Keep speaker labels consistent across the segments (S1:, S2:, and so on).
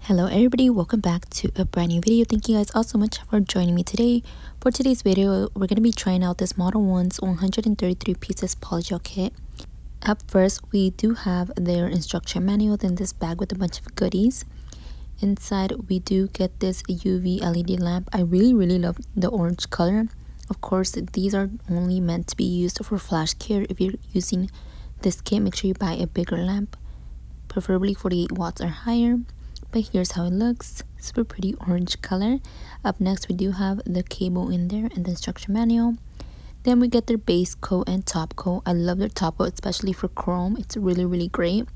S1: Hello everybody, welcome back to a brand new video. Thank you guys all so much for joining me today. For today's video, we're going to be trying out this Modelones 133 pieces polygel kit. Up first, we do have their instruction manual, then this bag with a bunch of goodies. Inside, we do get this UV LED lamp. I really love the orange color. Of course, these are only meant to be used for flash care. If you're using this kit, make sure you buy a bigger lamp, preferably 48 watts or higher. But here's how it looks. Super pretty orange color. Up next, we do have the cable in there and the instruction manual. Then we get their base coat and top coat. I love their top coat, especially for chrome. It's really great.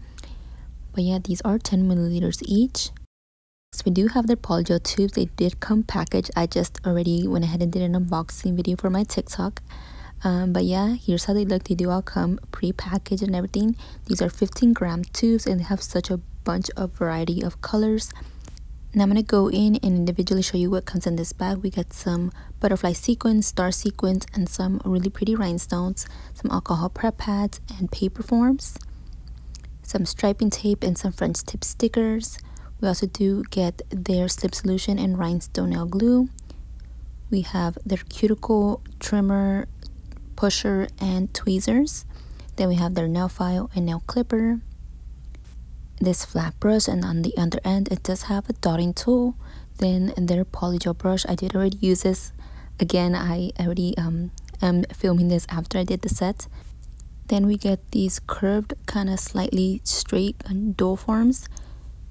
S1: But yeah, these are 10 milliliters each. So we do have their polygel tubes. They did come packaged. I just already went ahead and did an unboxing video for my TikTok. But yeah, here's how they look. They do all come pre-packaged and everything. These are 15-gram tubes and they have such a bunch of variety of colors. Now I'm going to go in and individually show you what comes in this bag. We got some butterfly sequins, star sequins, and some really pretty rhinestones, some alcohol prep pads and paper forms, some striping tape and some French tip stickers. We also do get their slip solution and rhinestone nail glue. We have their cuticle trimmer, pusher, and tweezers. Then we have their nail file and nail clipper, this flat brush, and on the other end it does have a dotting tool. Then their polygel brush. I did already use this. Again, I already am filming this after I did the set. Then we get these curved, kind of slightly straight doll forms,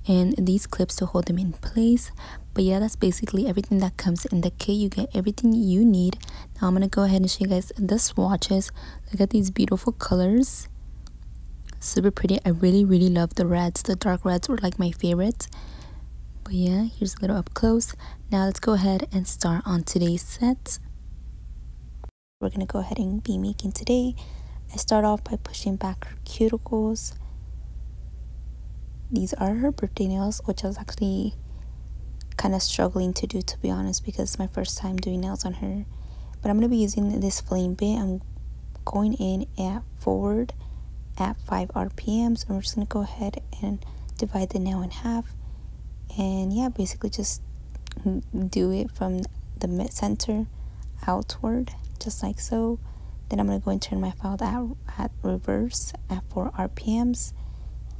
S1: and these clips to hold them in place. But yeah, that's basically everything that comes in the kit. You get everything you need. Now I'm gonna go ahead and show you guys the swatches. Look at these beautiful colors, super pretty. I really love the reds. The dark reds were like my favorites. But yeah, here's a little up close. Now let's go ahead and start on today's set. We're gonna go ahead and be making today. I start off by pushing back her cuticles. These are her birthday nails, which I was actually kind of struggling to do, to be honest, because it's my first time doing nails on her. But I'm going to be using this flame bit. I'm going in at forward at 5 RPMs, and we're just going to go ahead and divide the nail in half. And yeah, basically just do it from the mid center outward, just like so. Then I'm going to go and turn my file at reverse at 4 RPMs.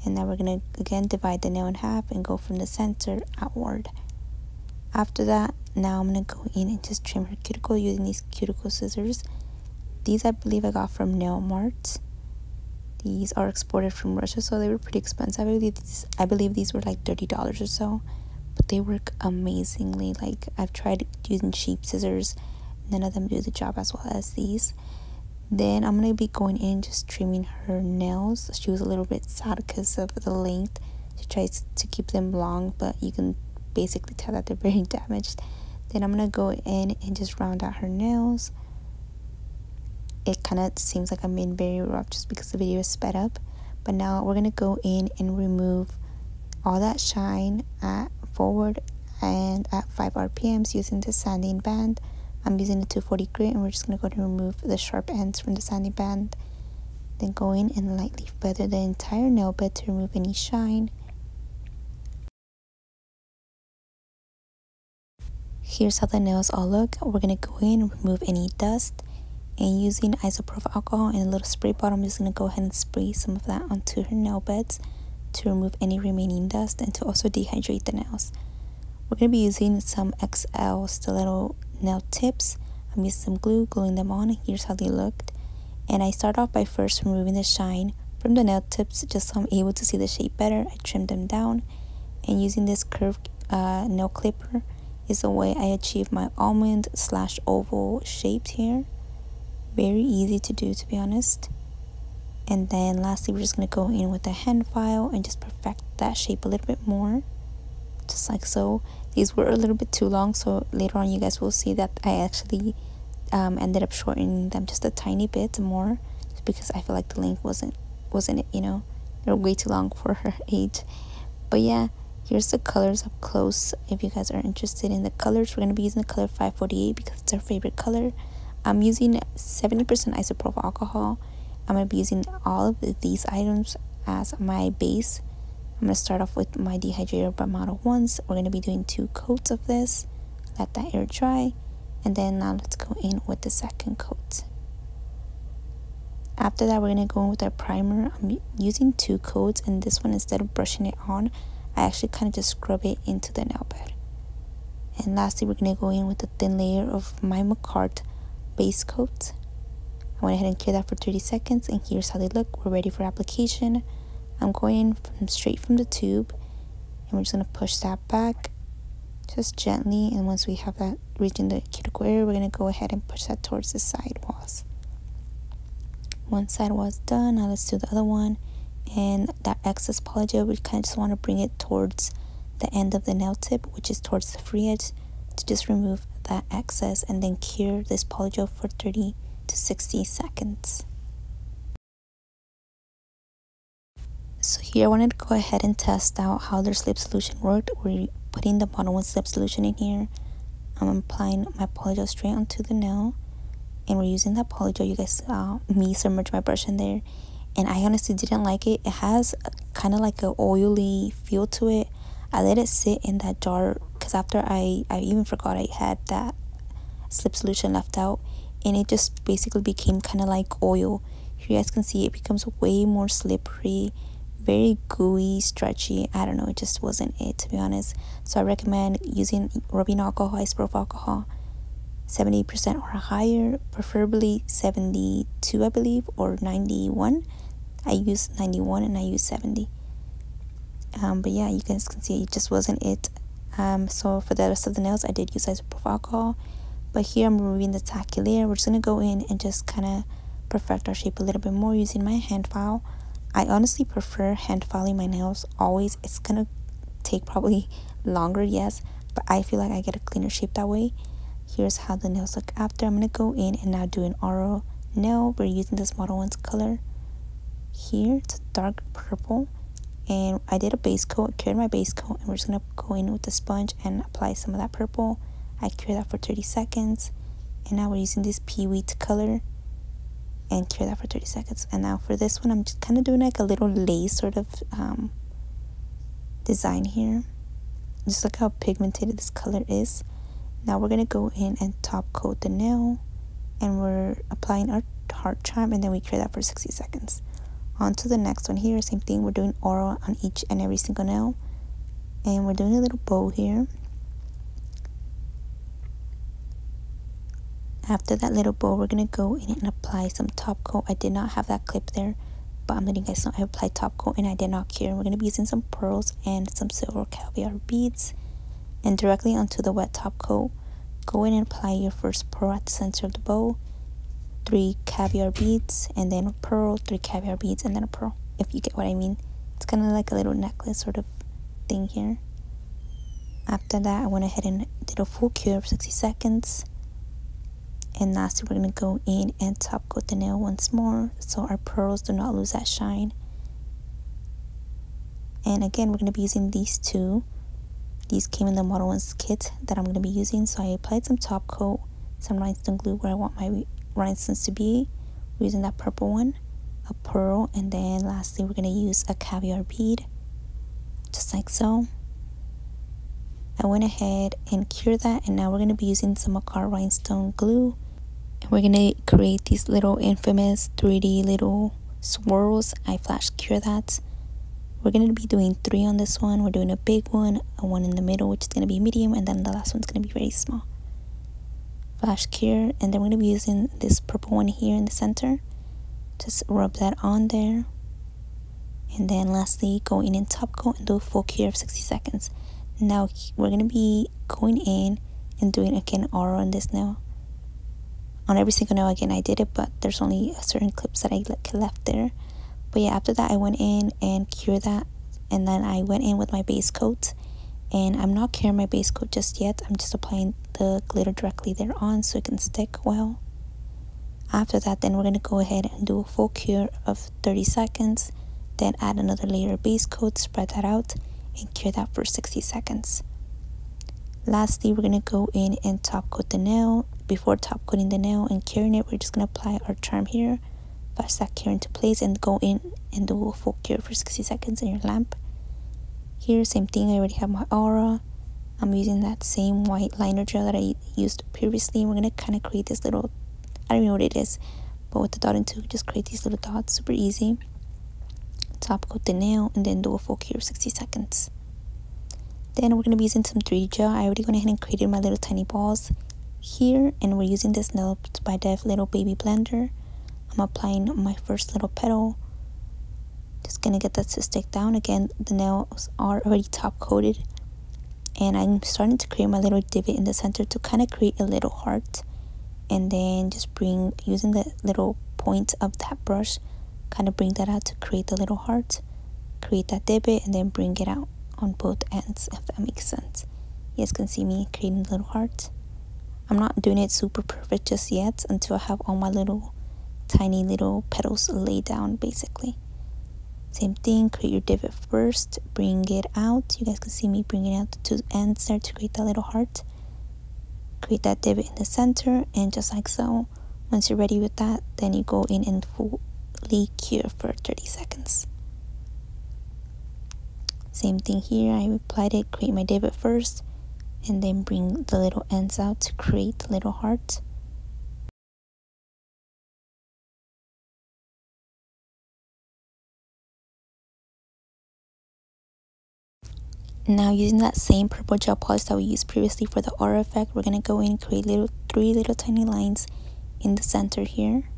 S1: And now we're going to again divide the nail in half and go from the center outward. After that, now I'm going to go in and just trim her cuticle using these cuticle scissors. These I believe I got from Mart. These are exported from Russia, so they were pretty expensive. I believe these were like $30 or so. But they work amazingly. Like, I've tried using cheap scissors. None of them do the job as well as these. Then I'm going to be going in just trimming her nails. She was a little bit sad because of the length. She tries to keep them long, but you can basically tell that they're very damaged. Then I'm going to go in and just round out her nails. It kind of seems like I'm being very rough just because the video is sped up. But now we're going to go in and remove all that shine at forward and at 5 RPMs using the sanding band. I'm using the 240 grit, and we're just going to go to remove the sharp ends from the sanding band. Then go in and lightly feather the entire nail bed to remove any shine. Here's how the nails all look. We're going to go in and remove any dust. And using isopropyl alcohol and a little spray bottle, I'm just going to go ahead and spray some of that onto her nail beds to remove any remaining dust and to also dehydrate the nails. We're going to be using some XL stiletto nail tips. I'm using some glue, gluing them on. Here's how they looked. And I start off by first removing the shine from the nail tips just so I'm able to see the shape better. I trimmed them down, and using this curved nail clipper is the way I achieve my almond/oval shaped here. Very easy to do, to be honest. And then lastly, we're just going to go in with a hand file and just perfect that shape a little bit more, just like so. These were a little bit too long, so later on you guys will see that I actually ended up shortening them just a tiny bit more, just because I feel like the length wasn't it, you know. They're way too long for her age. But yeah, here's the colors up close. If you guys are interested in the colors, we're going to be using the color 548 because it's our favorite color. I'm using 70% isopropyl alcohol. I'm going to be using all of these items as my base. I'm going to start off with my dehydrator by Model1s. We're going to be doing 2 coats of this. Let that air dry. And then now let's go in with the second coat. After that, we're going to go in with our primer. I'm using 2 coats, and this one, instead of brushing it on, I actually kind of just scrub it into the nail bed. And lastly, we're going to go in with a thin layer of my McCart base coat. I went ahead and clear that for 30 seconds, and here's how they look. We're ready for application. I'm going straight from the tube, and we're just going to push that back just gently, and once we have that reaching the cuticle area, we're going to go ahead and push that towards the side walls. One side was done. Now let's do the other one. And that excess polygel, we kind of just want to bring it towards the end of the nail tip, which is towards the free edge, to just remove that excess and then cure this polygel for 30 to 60 seconds. So here I wanted to go ahead and test out how their slip solution worked. We're putting the Model1 slip solution in here. I'm applying my polygel straight onto the nail, and we're using that polygel. You guys saw me submerge my brush in there, and I honestly didn't like it. It has kind of like an oily feel to it. I let it sit in that jar because after I even forgot I had that slip solution left out, and it just basically became kind of like oil. Here you guys can see it becomes way more slippery, very gooey, stretchy. I don't know, it just wasn't it, to be honest. So I recommend using rubbing alcohol, isopropyl alcohol, 70% or higher, preferably 72 I believe, or 91. I use 91 and I use 70. But yeah, you guys can see it just wasn't it. So for the rest of the nails, I did use isopropyl alcohol, but here I'm removing the tacky layer. We're just gonna go in and just kind of perfect our shape a little bit more using my hand file. I honestly prefer hand filing my nails always. It's gonna take probably longer, yes, but I feel like I get a cleaner shape that way. Here's how the nails look after. I'm gonna go in and now do an oral nail. We're using this Model1's color here. It's a dark purple, and I did a base coat, cured my base coat, and we're just gonna go in with the sponge and apply some of that purple. I cured that for 30 seconds, and now we're using this 𝚖𝚐𝚗𝚍 color and cure that for 30 seconds. And now for this one, I'm just kind of doing like a little lace sort of design here. Just look how pigmented this color is. Now we're gonna go in and top coat the nail, and we're applying our heart charm, and then we cure that for 60 seconds. On to the next one here, same thing. We're doing oral on each and every single nail, and we're doing a little bow here. After that little bow, we're gonna go in and apply some top coat. I did not have that clip there, but I'm letting you guys know I applied top coat and I did not cure. We're gonna be using some pearls and some silver caviar beads, and directly onto the wet top coat, go in and apply your first pearl at the center of the bow, 3 caviar beads, and then a pearl, 3 caviar beads, and then a pearl, if you get what I mean. It's kind of like a little necklace sort of thing here. After that, I went ahead and did a full cure of 60 seconds. And lastly, we're going to go in and top coat the nail once more so our pearls do not lose that shine. And again, we're going to be using these 2. These came in the Model1's kit that I'm going to be using. So I applied some top coat, some rhinestone glue where I want my rhinestones to be. We're using that purple one, a pearl, and then lastly, we're going to use a caviar bead, just like so. I went ahead and cured that, and now we're going to be using some McCart rhinestone glue, and we're going to create these little infamous 3D little swirls. I flash cure that. We're going to be doing 3 on this one. We're doing a big one, a one in the middle, which is going to be medium, and then the last one's going to be very small. Flash cure, and then we're going to be using this purple one here in the center. Just rub that on there, and then lastly, go in and top coat and do a full cure of 60 seconds. Now we're going to be going in and doing again oral on this nail. On every single nail again I did it, but there's only certain clips that I left there. But yeah, after that I went in and cured that, and then I went in with my base coat, and I'm not curing my base coat just yet. I'm just applying the glitter directly there on so it can stick well. After that, then we're going to go ahead and do a full cure of 30 seconds, then add another layer of base coat, spread that out, and cure that for 60 seconds. Lastly, we're going to go in and top coat the nail. Before top coating the nail and curing it, we're just going to apply our charm here, flash that cure into place, and go in and do a full cure for 60 seconds in your lamp. Here, same thing, I already have my aura. I'm using that same white liner gel that I used previously. We're going to kind of create this little, I don't know what it is, but with the dot and two, just create these little dots, super easy. Top coat the nail and then do a full cure 60 seconds. Then we're going to be using some 3D gel. I already went ahead and created my little tiny balls here, and we're using this nail by Def little baby blender. I'm applying my first little petal. Just going to get that to stick down. Again, the nails are already top coated, and I'm starting to create my little divot in the center to kind of create a little heart, and then just using the little point of that brush, kind of bring that out to create the little heart, create that divot, and then bring it out on both ends, if that makes sense. You guys can see me creating a little heart. I'm not doing it super perfect just yet until I have all my little tiny little petals laid down, basically. Same thing, create your divot first, bring it out. You guys can see me bringing out the two ends there to create that little heart. Create that divot in the center, and just like so, once you're ready with that, then you go in and fully cure for 30 seconds. Same thing here, I applied it, create my divot first, and then bring the little ends out to create the little heart. Now, using that same purple gel polish that we used previously for the aura effect, we're going to go in and create three little tiny lines in the center here.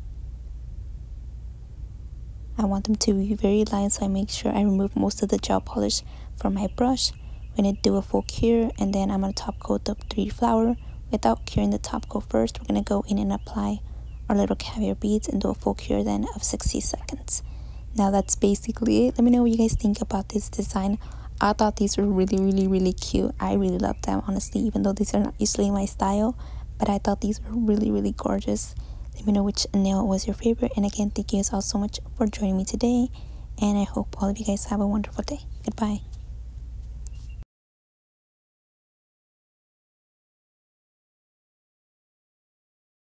S1: I want them to be very light, so I make sure I remove most of the gel polish from my brush. I'm going to do a full cure, and then I'm going to top coat the 3D flower. Without curing the top coat first, we're going to go in and apply our little caviar beads and do a full cure then of 60 seconds. Now that's basically it. Let me know what you guys think about this design. I thought these were really cute. I really love them, honestly, even though these are not usually my style, but I thought these were really gorgeous. Let me know which nail was your favorite, and again, thank you guys all so much for joining me today, and I hope all of you guys have a wonderful day. Goodbye.